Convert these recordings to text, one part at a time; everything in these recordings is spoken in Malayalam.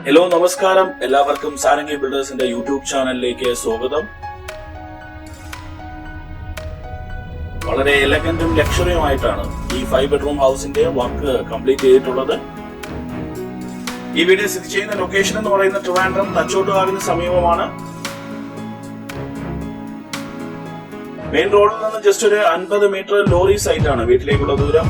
ഹലോ നമസ്കാരം, എല്ലാവർക്കും സാരംഗി ബിൽഡേഴ്സിന്റെ യൂട്യൂബ് ചാനലിലേക്ക് സ്വാഗതം. വളരെ എലഗന്റും ലക്ഷറിയുമായിട്ടാണ് ഈ 5 ബെഡ്റൂം ഹൗസിന്റെ വർക്ക് കംപ്ലീറ്റ് ചെയ്തിട്ടുള്ളത്. ഈ വീട് സ്ഥിതി ചെയ്യുന്ന ലൊക്കേഷൻ എന്ന് പറയുന്ന ട്രിവാൻഡ്രം തച്ചോട്ടുകാവിന് സമീപമാണ്. മെയിൻ റോഡിൽ നിന്ന് ജസ്റ്റ് ഒരു 50 മീറ്റർ ലോറി സൈറ്റ് ആണ് വീട്ടിലേക്കുള്ള ദൂരം.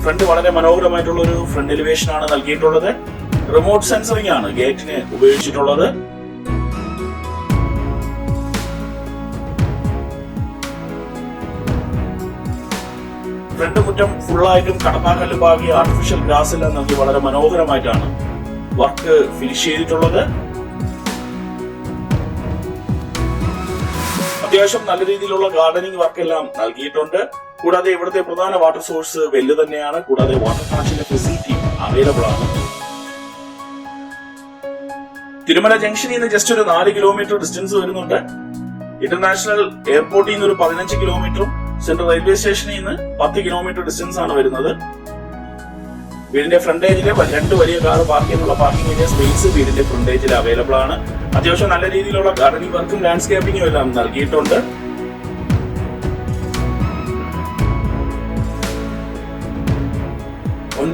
ഫ്രണ്ട് വളരെ മനോഹരമായിട്ടുള്ള ഒരു ഫ്രണ്ട് എലിവേഷൻ ആണ് നൽകിയിട്ടുള്ളത്. റിമോട്ട് സെൻസറിംഗ് ആണ് ഗേറ്റിന് ഉപയോഗിച്ചിട്ടുള്ളത്. ഫ്രണ്ട് മുറ്റം ഫുള്ളായിട്ടും കടപ്പാക്കല്ല് പാകി ആർട്ടിഫിഷ്യൽ ഗ്രാസ് എല്ലാം നൽകി വളരെ മനോഹരമായിട്ടാണ് വർക്ക് ഫിനിഷ് ചെയ്തിട്ടുള്ളത്. അത്യാവശ്യം നല്ല രീതിയിലുള്ള ഗാർഡനിങ് വർക്ക് എല്ലാം നൽകിയിട്ടുണ്ട്. കൂടാതെ ഇവിടുത്തെ പ്രധാന വാട്ടർ സോഴ്സ് വെല്ല് തന്നെയാണ്. കൂടാതെ വാട്ടർ കണക്ഷന്റെ ഫെസിലിറ്റി അവൈലബിൾ ആണ്. തിരുമല ജംഗ്ഷനിൽ നിന്ന് ജസ്റ്റ് ഒരു 4 കിലോമീറ്റർ ഡിസ്റ്റൻസ് വരുന്നുണ്ട്. ഇന്റർനാഷണൽ എയർപോർട്ടിൽ നിന്ന് ഒരു 15 കിലോമീറ്ററും സെൻട്രൽ റെയിൽവേ സ്റ്റേഷനിൽ നിന്ന് 10 കിലോമീറ്റർ ഡിസ്റ്റൻസ് ആണ് വരുന്നത്. വീടിന്റെ ഫ്രണ്ടേജിലെ 2 വലിയ കാർ പാർക്ക് ചെയ്യാനുള്ള പാർക്കിംഗ് ഏരിയ സ്പേസ് വീടിന്റെ ഫ്രണ്ടേജിൽ അവൈലബിൾ ആണ്. അത്യാവശ്യം നല്ല രീതിയിലുള്ള ഗാർഡനിങ് വർക്കും ലാൻഡ്സ്കേപ്പിംഗും എല്ലാം നൽകിയിട്ടുണ്ട്.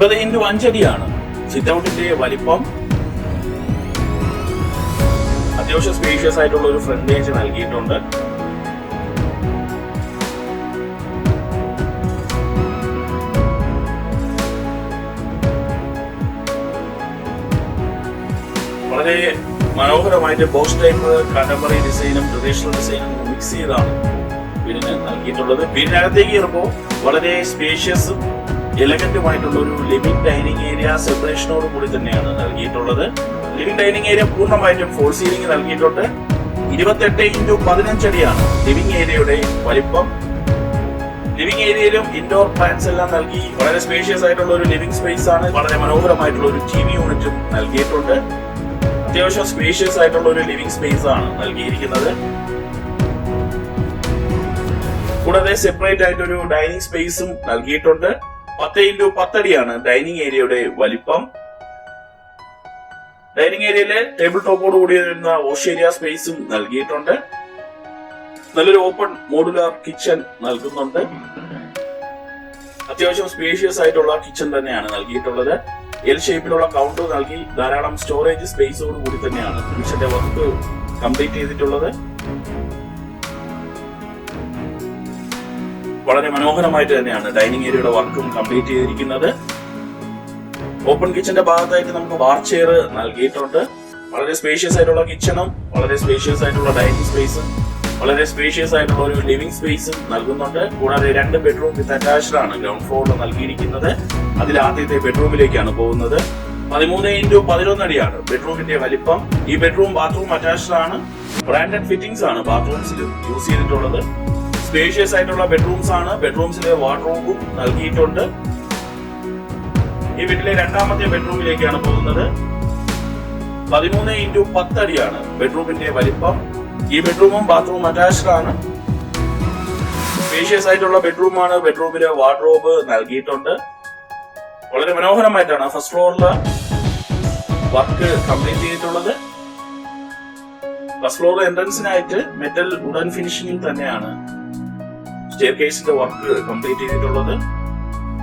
9x5 അടിയാണ് സിറ്റ് ഔട്ടിന്റെ വലിപ്പം. അത്യാവശ്യം സ്പേഷ്യസ് ആയിട്ടുള്ള ഒരു ഫ്രണ്ടേജ് നൽകിയിട്ടുണ്ട്. വളരെ മനോഹരമായിട്ട് ബോക്സ് ടൈപ്പ് കണ്ടംപററി ഡിസൈനും ട്രഡീഷണൽ ഡിസൈനും മിക്സ് ചെയ്താണ് വീടിന് നൽകിയിട്ടുള്ളത്. വീടിനകത്തേക്ക് കയറുമ്പോൾ വളരെ സ്പേഷ്യസും എലഗന്റുമായിട്ടുള്ള ഒരു ലിവിംഗ് ഡൈനിങ് ഏരിയ സെപ്പറേഷനോട് കൂടി തന്നെയാണ് നൽകിയിട്ടുള്ളത്. ലിവിംഗ് ഡൈനിങ് ഏരിയ പൂർണ്ണമായിട്ടും ഫോൾ സീലിംഗ് നൽകിയിട്ടുണ്ട്. 28x15 അടിയാണ് ലിവിംഗ് ഏരിയയുടെ വലിപ്പം. ലിവിംഗ് ഏരിയയിലും ഇൻഡോർ പ്ലാന്റ്സ് എല്ലാം നൽകി വളരെ സ്പേഷ്യസ് ആയിട്ടുള്ള ഒരു ലിവിംഗ് സ്പേസ് ആണ്. വളരെ മനോഹരമായിട്ടുള്ള ഒരു ടിവി യൂണിറ്റും നൽകിയിട്ടുണ്ട്. അത്യാവശ്യം സ്പേഷ്യസ് ആയിട്ടുള്ള ഒരു ലിവിംഗ് സ്പേസ് ആണ് നൽകിയിരിക്കുന്നത്. കൂടാതെ സെപ്പറേറ്റ് ആയിട്ടൊരു ഡൈനിങ് സ്പേസും നൽകിയിട്ടുണ്ട്. 10x10 അടിയാണ് ഡൈനിങ് ഏരിയയുടെ വലിപ്പം. ഡൈനിങ് ഏരിയയിലെ ടേബിൾ ടോപ്പോട് കൂടി വരുന്ന വാഷ് ഏരിയ സ്പേസും നൽകിയിട്ടുണ്ട്. നല്ലൊരു ഓപ്പൺ മോഡുലാർ കിച്ചൺ നൽകുന്നുണ്ട്. അത്യാവശ്യം സ്പേഷ്യസ് ആയിട്ടുള്ള കിച്ചൺ തന്നെയാണ് നൽകിയിട്ടുള്ളത്. എൽ ഷേപ്പിലുള്ള കൗണ്ടർ നൽകി ധാരാളം സ്റ്റോറേജ് സ്പേസോട് കൂടി തന്നെയാണ് കിച്ചന്റെ വർക്ക് കംപ്ലീറ്റ് ചെയ്തിട്ടുള്ളത്. വളരെ മനോഹരമായിട്ട് തന്നെയാണ് ഡൈനിങ് ഏരിയയുടെ വർക്കും കംപ്ലീറ്റ് ചെയ്തിരിക്കുന്നത്. ഓപ്പൺ കിച്ചന്റെ ഭാഗത്തായിട്ട് നമുക്ക് ബാർ ചെയർ നൽകിയിട്ടുണ്ട്. വളരെ സ്പേഷ്യസ് ആയിട്ടുള്ള കിച്ചണും വളരെ സ്പേഷ്യസ് ആയിട്ടുള്ള ഡൈനിങ് സ്പേസും വളരെ സ്പേഷ്യസ് ആയിട്ടുള്ള ഒരു ലിവിംഗ് സ്പേസും നൽകുന്നുണ്ട്. കൂടാതെ 2 ബെഡ്റൂം വിത്ത് അറ്റാച്ച്ഡ് ആണ് ഗ്രൗണ്ട് ഫ്ലോറിൽ നൽകിയിരിക്കുന്നത്. അതിൽ ആദ്യത്തെ ബെഡ്റൂമിലേക്കാണ് പോകുന്നത്. 13x11 അടിയാണ് ബെഡ്റൂമിന്റെ വലിപ്പം. ഈ ബെഡ്റൂം ബാത്റൂം അറ്റാച്ച്ഡ് ആണ്. ബ്രാൻഡഡ് ഫിറ്റിംഗ്സ് ആണ് ബാത്റൂംസിൽ യൂസ് ചെയ്തിട്ടുള്ളത്. സ്പേഷ്യസ് ആയിട്ടുള്ള ബെഡ്റൂംസ് ആണ്. ബെഡ്റൂംസിലെ വാർഡ്രോബും നൽകിയിട്ടുണ്ട്. ഈ വീട്ടിലെ 2ാമത്തെ ബെഡ്റൂമിലേക്കാണ് പോകുന്നത്. 13x10 അടിയാണ് ബെഡ്റൂമിന്റെ വലിപ്പം. ഈ ബെഡ്റൂമും ബാത്റൂം അറ്റാച്ച്ഡ് ആണ്. സ്പേഷ്യസ് ആയിട്ടുള്ള ബെഡ്റൂമാണ്. ബെഡ്റൂമിലെ വാർഡ്രോബ് നൽകിയിട്ടുണ്ട്. വളരെ മനോഹരമായിട്ടാണ് ഫസ്റ്റ് ഫ്ലോറിൽ വർക്ക് കംപ്ലീറ്റ് ചെയ്തിട്ടുള്ളത്. ഫസ്റ്റ് ഫ്ലോർ എൻട്രൻസിനായിട്ട് മെറ്റൽ വുഡൻ ഫിനിഷിംഗിൽ തന്നെയാണ് സ്റ്റെയർകേസിന്റെ വർക്ക് കംപ്ലീറ്റ് ചെയ്തിട്ടുള്ളത്.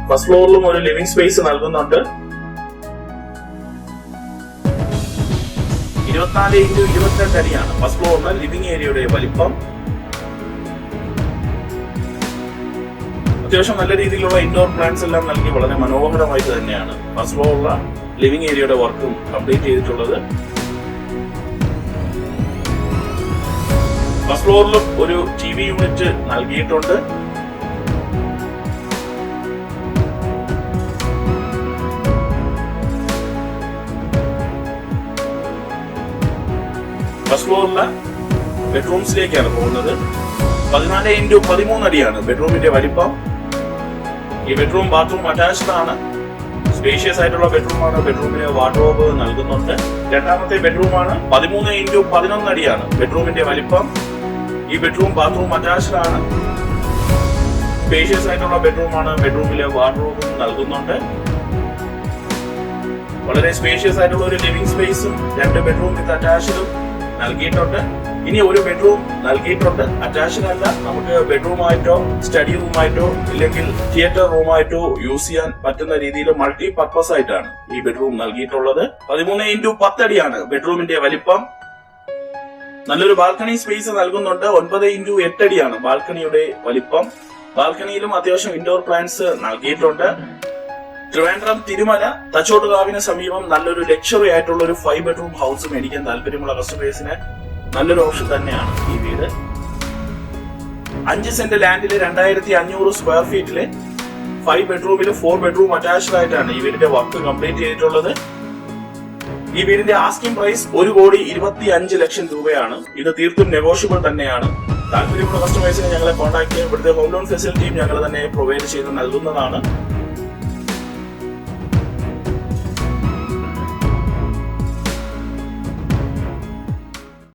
ഫസ്റ്റ് ഫ്ലോറിലും ഒരു ലിവിംഗ് സ്പേസ് നൽകുന്നുണ്ട്. 24x22 അടിയാണ് ഫസ്റ്റ് ഫ്ലോറിലെ ലിവിംഗ് ഏരിയയുടെ വലിപ്പം. അത്യാവശ്യം നല്ല രീതിയിലുള്ള ഇൻഡോർ പ്ലാന്റ്സ് എല്ലാം നൽകി വളരെ മനോഹരമായിട്ട് തന്നെയാണ് ഫസ്റ്റ് ഫ്ലോറിലെ ലിവിംഗ് ഏരിയയുടെ വർക്കും കംപ്ലീറ്റ് ചെയ്തിട്ടുള്ളത്. ഫസ്റ്റ് ഫ്ലോറിലും ഒരു ടിവി യൂണിറ്റ് നൽകിയിട്ടുണ്ട്. ഫസ്റ്റ് ഫ്ലോറിലെ ബെഡ്റൂംസിലേക്കാണ് പോകുന്നത്. 14x13 അടിയാണ് ബെഡ്റൂമിന്റെ വലിപ്പം. ഈ ബെഡ്റൂം ബാത്റൂം അറ്റാച്ച്ഡ് ആണ്. സ്പേഷ്യസ് ആയിട്ടുള്ള ബെഡ്റൂമാണ്. ബെഡ്റൂമിന് വാർഡ്രോബ് നൽകുന്നുണ്ട്. 2ാമത്തെ ബെഡ്റൂമാണ്. 13x11 അടിയാണ് ബെഡ്റൂമിന്റെ വലിപ്പം. ഈ ബെഡ്റൂം ബാത്റൂം അറ്റാച്ച്ഡ് ആണ്. സ്പേഷ്യസ് ആയിട്ടുള്ള ബെഡ്റൂമാണ്. ബെഡ്റൂമിലെ വാർഡ്രോബും നൽകുന്നുണ്ട്. വളരെ സ്പേഷ്യസ് ആയിട്ടുള്ള ഒരു ലിവിംഗ് സ്പേസും 2 ബെഡ്റൂം വിത്ത് അറ്റാച്ച്ഡും നൽകിയിട്ടുണ്ട്. ഇനി ഒരു ബെഡ്റൂം നൽകിയിട്ടുണ്ട്, അറ്റാച്ച്ഡ് അല്ല. നമുക്ക് ബെഡ്റൂമായിട്ടോ സ്റ്റഡി റൂമായിട്ടോ ഇല്ലെങ്കിൽ തിയേറ്റർ റൂമായിട്ടോ യൂസ് ചെയ്യാൻ പറ്റുന്ന രീതിയിൽ മൾട്ടി പർപ്പസ് ആയിട്ടാണ് ഈ ബെഡ്റൂം നൽകിയിട്ടുള്ളത്. 13x10 അടിയാണ് ബെഡ്റൂമിന്റെ വലിപ്പം. നല്ലൊരു ബാൽക്കണി സ്പേസ് നൽകുന്നുണ്ട്. 9x8 അടിയാണ് ബാൽക്കണിയുടെ വലിപ്പം. ബാൽക്കണിയിലും അത്യാവശ്യം ഇൻഡോർ പ്ലാന്റ്സ് നൽകിയിട്ടുണ്ട്. ട്രിവാൻഡ്രം തിരുമല തച്ചോട്ടുകാവിന് സമീപം നല്ലൊരു ലക്ഷറി ആയിട്ടുള്ള ഒരു 5 ബെഡ്റൂം ഹൗസ് മേടിക്കാൻ താല്പര്യമുള്ള കസ്റ്റമേഴ്സിന് നല്ലൊരു ഓപ്ഷൻ തന്നെയാണ് ഈ വീട്. 5 സെന്റ് ലാൻഡില് 2500 സ്ക്വയർ ഫീറ്റില് 5 ബെഡ്റൂമില് 4 ബെഡ്റൂം അറ്റാച്ച്ഡ് ആയിട്ടാണ് ഈ വീടിന്റെ വർക്ക് കംപ്ലീറ്റ് ചെയ്തിട്ടുള്ളത്. ഈ വീടിന്റെ ആസ്കിംഗ് പ്രൈസ് 1,25,00,000 രൂപയാണ്. ഇത് തീർത്തും നെഗോഷ്യബിൾ തന്നെയാണ്. താല്പര്യമുള്ള കസ്റ്റമേഴ്സിനെ ഞങ്ങളെ കോൺടാക്ട് ചെയ്യാൻ. ഇവിടുത്തെ ഹോം ലോൺ ഫെസിലിറ്റിയും ഞങ്ങൾ തന്നെ പ്രൊവൈഡ് ചെയ്ത് നൽകുന്നതാണ്.